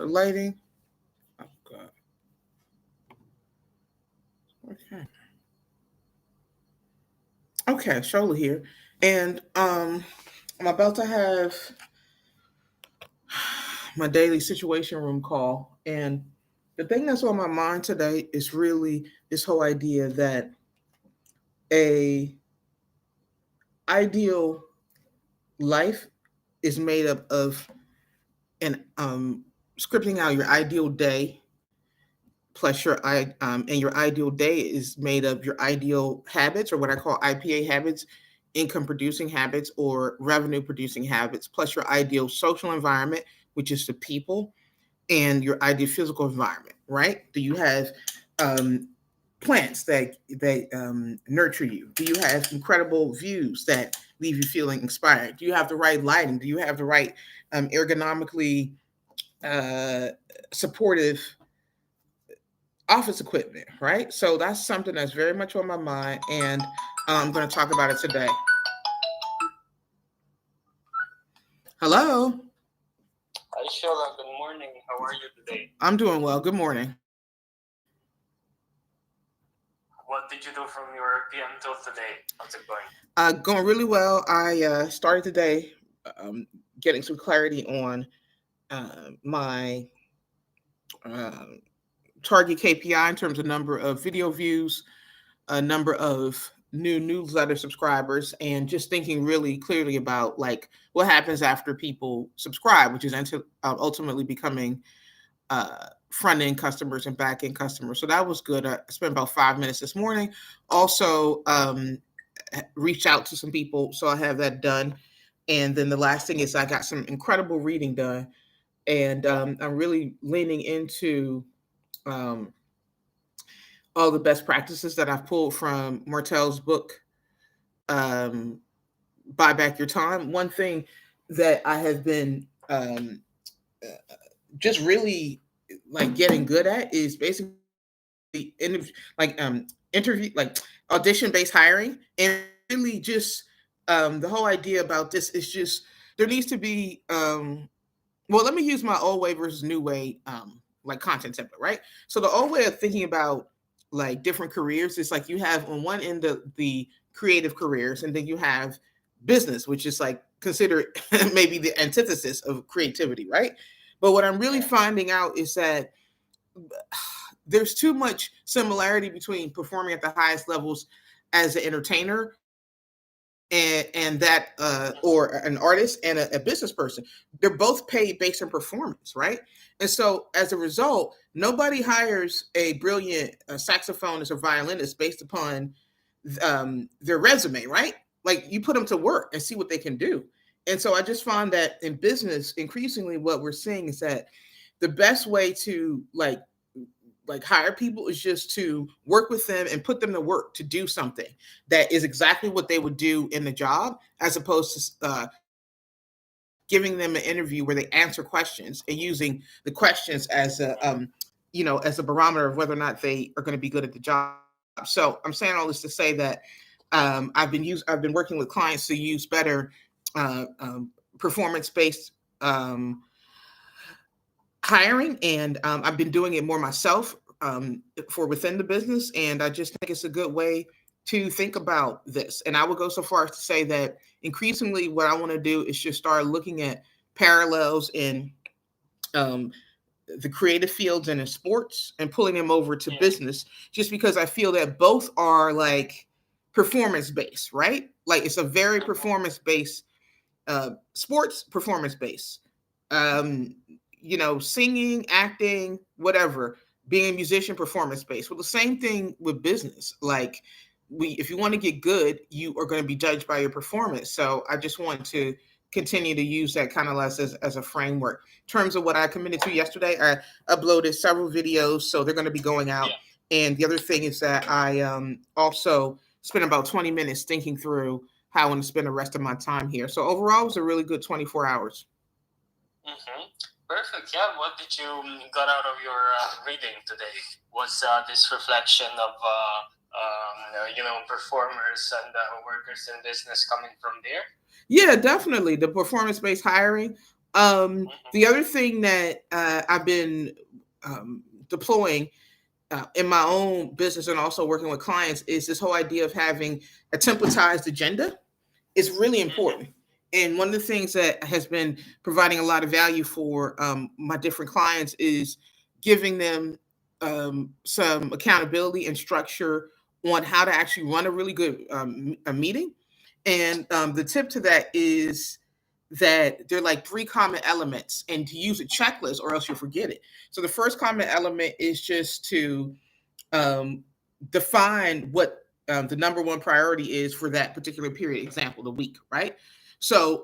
lighting. Oh God. Okay. Okay, Shola here. And I'm about to have my daily situation room call. And the thing that's on my mind today is really this whole idea that a ideal life is made up of an scripting out your ideal day plus your and your ideal day is made of your ideal habits, or what I call IPA habits, income producing habits or revenue producing habits, plus your ideal social environment, which is the people, and your ideal physical environment. Right? Do you have um, plants that nurture you? Do you have incredible views that leave you feeling inspired? Do you have the right lighting? Do you have the right ergonomically uh, supportive office equipment, right? So that's something that's very much on my mind, and I'm going to talk about it today. Hello. Hi, Shola. Good morning. How are you today? I'm doing well. Good morning. What did you do from your PM till today? How's it going? Going really well. I started today um, getting some clarity on my uh, target KPI in terms of number of video views, a number of new newsletter subscribers, and just thinking really clearly about like what happens after people subscribe, which is ultimately becoming front end customers and back end customers. So that was good. I spent about 5 minutes this morning. Also, reached out to some people, so I have that done. And then the last thing is I got some incredible reading done, and I'm really leaning into um, all the best practices that I've pulled from Martel's book, um, Buy Back Your Time. One thing that I have been just really like getting good at is basically interview, like audition based hiring, and really just the whole idea about this is just there needs to be well, let me use my old way versus new way, like content template, right? So the old way of thinking about like different careers is like you have on one end the creative careers, and then you have business, which is like considered maybe the antithesis of creativity, right? But what I'm really finding out is that there's too much similarity between performing at the highest levels as an entertainer and that or an artist and a business person. They're both paid based on performance, right? And so as a result, nobody hires a brilliant saxophonist or violinist based upon their resume, right? Like you put them to work and see what they can do. And so I just found that in business, increasingly what we're seeing is that the best way to like hire people is just to work with them and put them to work to do something that is exactly what they would do in the job, as opposed to giving them an interview where they answer questions and using the questions as a as a barometer of whether or not they are going to be good at the job. So I'm saying all this to say that I've been working with clients to use better performance based hiring, and I've been doing it more myself for within the business, and I just think it's a good way to think about this. And I would go so far as to say that increasingly what I want to do is just start looking at parallels in um, the creative fields and in sports and pulling them over to business, just because I feel that both are like performance based, right? Like it's a very performance based sports, performance based. Um, singing, acting, whatever, being a musician, performance based. Well, the same thing with business. Like if you want to get good, you are going to be judged by your performance. So I just want to continue to use that kind of as a framework. In terms of what I committed to yesterday, I uploaded several videos, so they're going to be going out. And the other thing is that I also spent about 20 minutes thinking through how I want to spend the rest of my time here. So overall, it was a really good 24 hours. Mm-hmm. Perfect. Yeah. What did you got out of your reading today? Was this reflection of performers and workers in business coming from there? Yeah, definitely. The performance based hiring The other thing that I've been deploying in my own business and also working with clients is this whole idea of having a templatized agenda is really important. And one of the things that has been providing a lot of value for my different clients is giving them some accountability and structure on how to actually run a really good a meeting. And the tip to that is that there are like three common elements, and to use a checklist or else you'll forget it. So the first common element is just to um, define what the number one priority is for that particular period, example, the week, right? So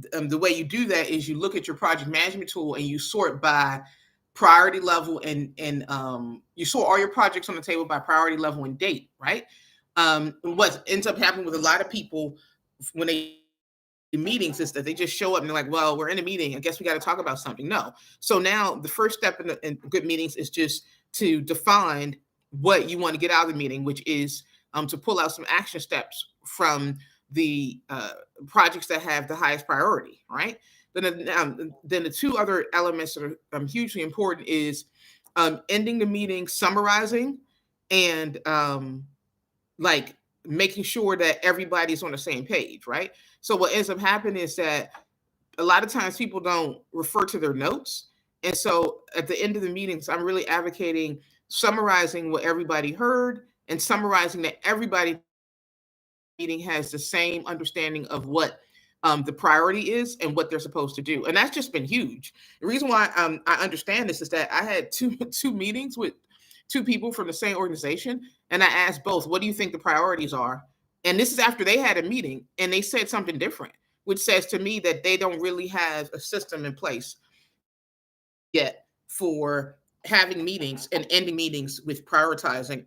the way you do that is you look at your project management tool and you sort by priority level and you sort all your projects on the table by priority level and date, right? What ends up happening with a lot of people when they meetings is that they just show up and they're like, well, we're in a meeting. I guess we got to talk about something. No. So now the first step in good meetings is just to define what you want to get out of the meeting, which is to pull out some action steps from the projects that have the highest priority, right? Then the two other elements that are hugely important is ending the meeting, summarizing, and like making sure that everybody's on the same page, right? So what ends up happening is that a lot of times people don't refer to their notes. And so at the end of the meetings, I'm really advocating summarizing what everybody heard and summarizing that everybody meeting has the same understanding of what the priority is and what they're supposed to do. And that's just been huge. The reason why I understand this is that I had two meetings with two people from the same organization, and I asked both, "What do you think the priorities are?" And this is after they had a meeting, and they said something different, which says to me that they don't really have a system in place yet for having meetings and ending meetings with prioritizing